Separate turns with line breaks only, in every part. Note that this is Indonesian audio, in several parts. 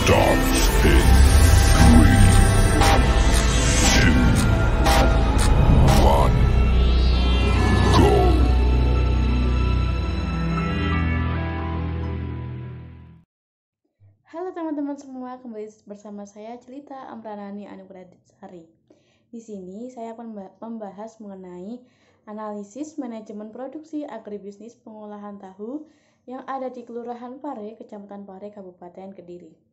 starts in 3, 2, 1, go.
Halo teman-teman semua, kembali bersama saya Celita Amranani Anugrahasari. Di sini saya akan membahas mengenai analisis manajemen produksi agribisnis pengolahan tahu yang ada di Kelurahan Pare, Kecamatan Pare, Kabupaten Kediri.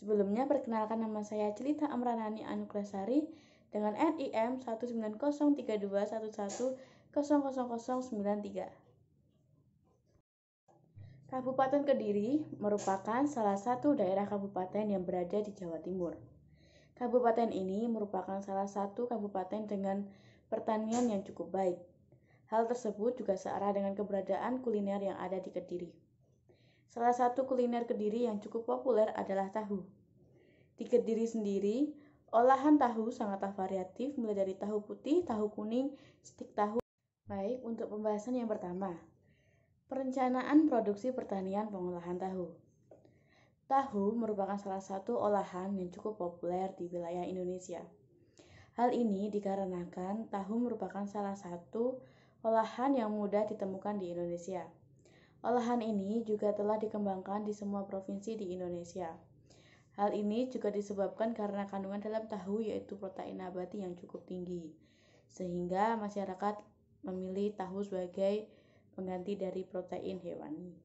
Sebelumnya perkenalkan, nama saya Celita Amranani Anugrahasari dengan NIM 1903211000093. Kabupaten Kediri merupakan salah satu daerah kabupaten yang berada di Jawa Timur. Kabupaten ini merupakan salah satu kabupaten dengan pertanian yang cukup baik. Hal tersebut juga searah dengan keberadaan kuliner yang ada di Kediri. Salah satu kuliner Kediri yang cukup populer adalah tahu. Di Kediri sendiri, olahan tahu sangatlah variatif, mulai dari tahu putih, tahu kuning, stik tahu. Baik, untuk pembahasan yang pertama, perencanaan produksi pertanian pengolahan tahu. Tahu merupakan salah satu olahan yang cukup populer di wilayah Indonesia. Hal ini dikarenakan tahu merupakan salah satu olahan yang mudah ditemukan di Indonesia. Olahan ini juga telah dikembangkan di semua provinsi di Indonesia. Hal ini juga disebabkan karena kandungan dalam tahu yaitu protein nabati yang cukup tinggi, sehingga masyarakat memilih tahu sebagai pengganti dari protein hewani.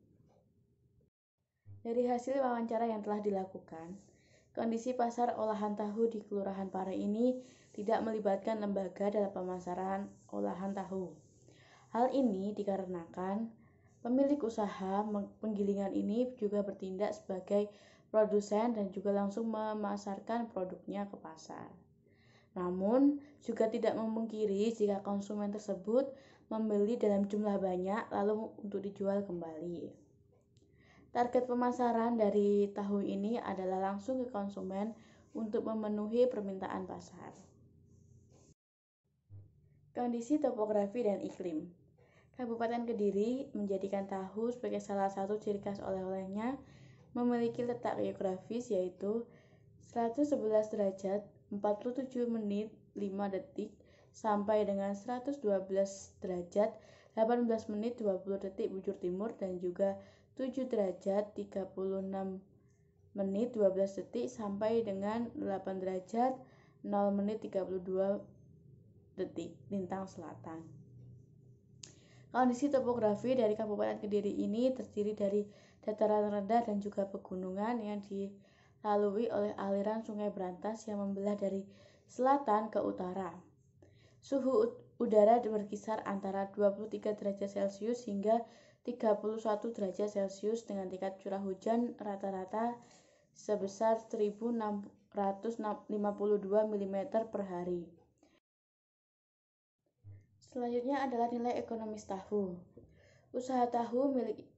Dari hasil wawancara yang telah dilakukan, kondisi pasar olahan tahu di Kelurahan Pare ini tidak melibatkan lembaga dalam pemasaran olahan tahu. Hal ini dikarenakan pemilik usaha penggilingan ini juga bertindak sebagai produsen dan juga langsung memasarkan produknya ke pasar. Namun, juga tidak memungkiri jika konsumen tersebut membeli dalam jumlah banyak lalu untuk dijual kembali. Target pemasaran dari tahu ini adalah langsung ke konsumen untuk memenuhi permintaan pasar. Kondisi topografi dan iklim. Kabupaten Kediri menjadikan tahu sebagai salah satu ciri khas oleh-olehnya, memiliki letak geografis yaitu 111 derajat 47 menit 5 detik sampai dengan 112 derajat 18 menit 20 detik bujur timur dan juga 7 derajat 36 menit 12 detik sampai dengan 8 derajat 0 menit 32 detik lintang selatan. Kondisi topografi dari Kabupaten Kediri ini terdiri dari dataran rendah dan juga pegunungan yang dilalui oleh aliran Sungai Brantas yang membelah dari selatan ke utara. Suhu udara berkisar antara 23 derajat Celcius hingga 31 derajat Celcius dengan tingkat curah hujan rata-rata sebesar 1.652 mm per hari. Selanjutnya adalah nilai ekonomis tahu. Usaha tahu milik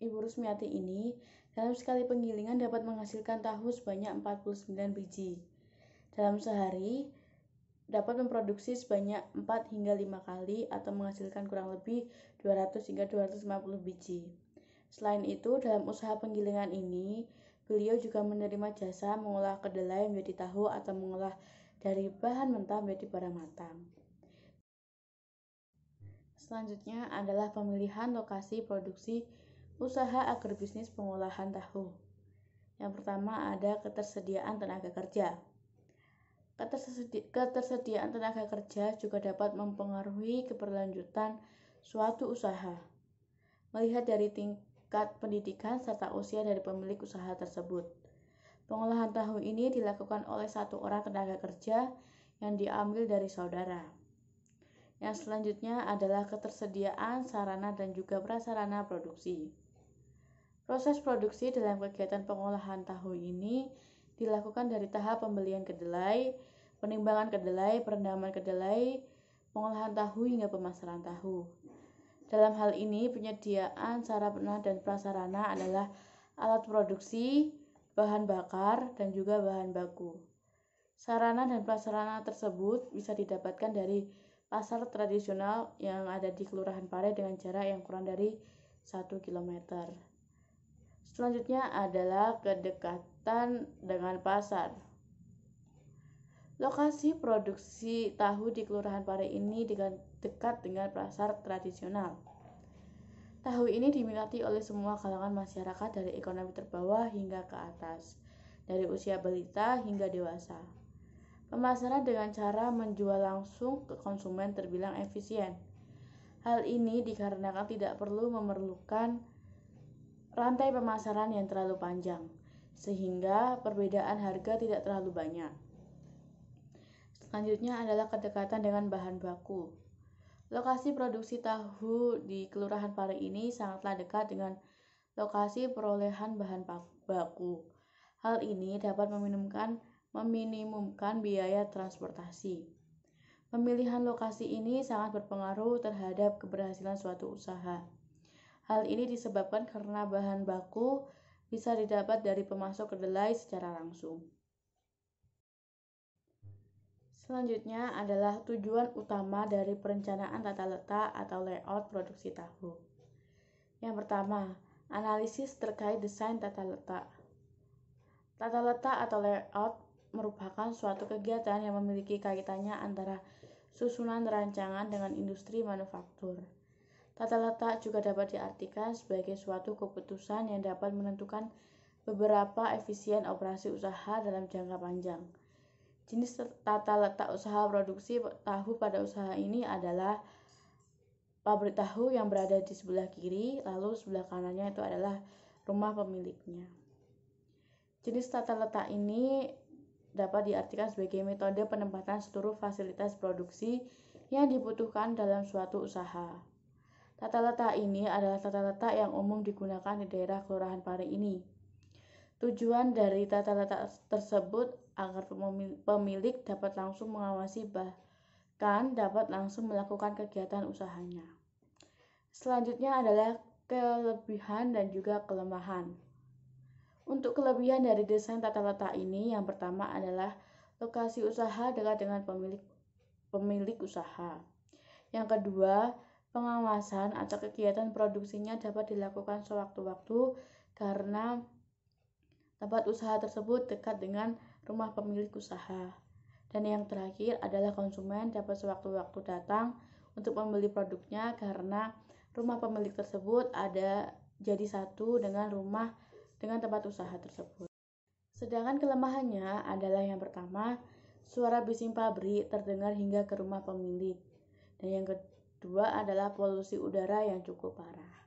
Ibu Rusmiati ini dalam sekali penggilingan dapat menghasilkan tahu sebanyak 49 biji. Dalam sehari dapat memproduksi sebanyak 4 hingga 5 kali atau menghasilkan kurang lebih 200 hingga 250 biji. Selain itu, dalam usaha penggilingan ini, beliau juga menerima jasa mengolah kedelai menjadi tahu atau mengolah dari bahan mentah menjadi barang matang. Selanjutnya adalah pemilihan lokasi produksi usaha agribisnis pengolahan tahu. Yang pertama ada ketersediaan tenaga kerja. Ketersediaan tenaga kerja juga dapat mempengaruhi keberlanjutan suatu usaha, melihat dari tingkat pendidikan serta usia dari pemilik usaha tersebut. Pengolahan tahu ini dilakukan oleh satu orang tenaga kerja yang diambil dari saudara. Yang selanjutnya adalah ketersediaan sarana dan juga prasarana produksi. Proses produksi dalam kegiatan pengolahan tahu ini dilakukan dari tahap pembelian kedelai, penimbangan kedelai, perendaman kedelai, pengolahan tahu hingga pemasaran tahu. Dalam hal ini, penyediaan sarana dan prasarana adalah alat produksi, bahan bakar, dan juga bahan baku. Sarana dan prasarana tersebut bisa didapatkan dari pasar tradisional yang ada di Kelurahan Pare dengan jarak yang kurang dari 1 km. Selanjutnya adalah kedekatan dengan pasar. Lokasi produksi tahu di Kelurahan Pare ini dekat dengan pasar tradisional. Tahu ini diminati oleh semua kalangan masyarakat dari ekonomi terbawah hingga ke atas, dari usia balita hingga dewasa. Pemasaran dengan cara menjual langsung ke konsumen terbilang efisien. Hal ini dikarenakan tidak perlu memerlukan rantai pemasaran yang terlalu panjang, sehingga perbedaan harga tidak terlalu banyak. Selanjutnya adalah kedekatan dengan bahan baku. Lokasi produksi tahu di Kelurahan Pare ini sangatlah dekat dengan lokasi perolehan bahan baku. Hal ini dapat meminimumkan biaya transportasi. Pemilihan lokasi ini sangat berpengaruh terhadap keberhasilan suatu usaha. Hal ini disebabkan karena bahan baku bisa didapat dari pemasok kedelai secara langsung. Selanjutnya adalah tujuan utama dari perencanaan tata letak atau layout produksi tahu. Yang pertama, analisis terkait desain tata letak. Tata letak atau layout merupakan suatu kegiatan yang memiliki kaitannya antara susunan rancangan dengan industri manufaktur. Tata letak juga dapat diartikan sebagai suatu keputusan yang dapat menentukan beberapa efisien operasi usaha dalam jangka panjang. Jenis tata letak usaha produksi tahu pada usaha ini adalah pabrik tahu yang berada di sebelah kiri, lalu sebelah kanannya itu adalah rumah pemiliknya. Jenis tata letak ini dapat diartikan sebagai metode penempatan seluruh fasilitas produksi yang dibutuhkan dalam suatu usaha. Tata letak ini adalah tata letak yang umum digunakan di daerah Kelurahan Pare ini. Tujuan dari tata letak tersebut agar pemilik dapat langsung mengawasi bahkan dapat langsung melakukan kegiatan usahanya. Selanjutnya adalah kelebihan dan juga kelemahan. Untuk kelebihan dari desain tata letak ini, yang pertama adalah lokasi usaha dekat dengan pemilik usaha. Yang kedua, pengawasan atau kegiatan produksinya dapat dilakukan sewaktu-waktu karena tempat usaha tersebut dekat dengan rumah pemilik usaha. Dan yang terakhir adalah konsumen dapat sewaktu-waktu datang untuk membeli produknya karena rumah pemilik tersebut ada jadi satu dengan tempat usaha tersebut. Sedangkan kelemahannya adalah yang pertama, suara bising pabrik terdengar hingga ke rumah pemilik. Dan yang kedua adalah polusi udara yang cukup parah.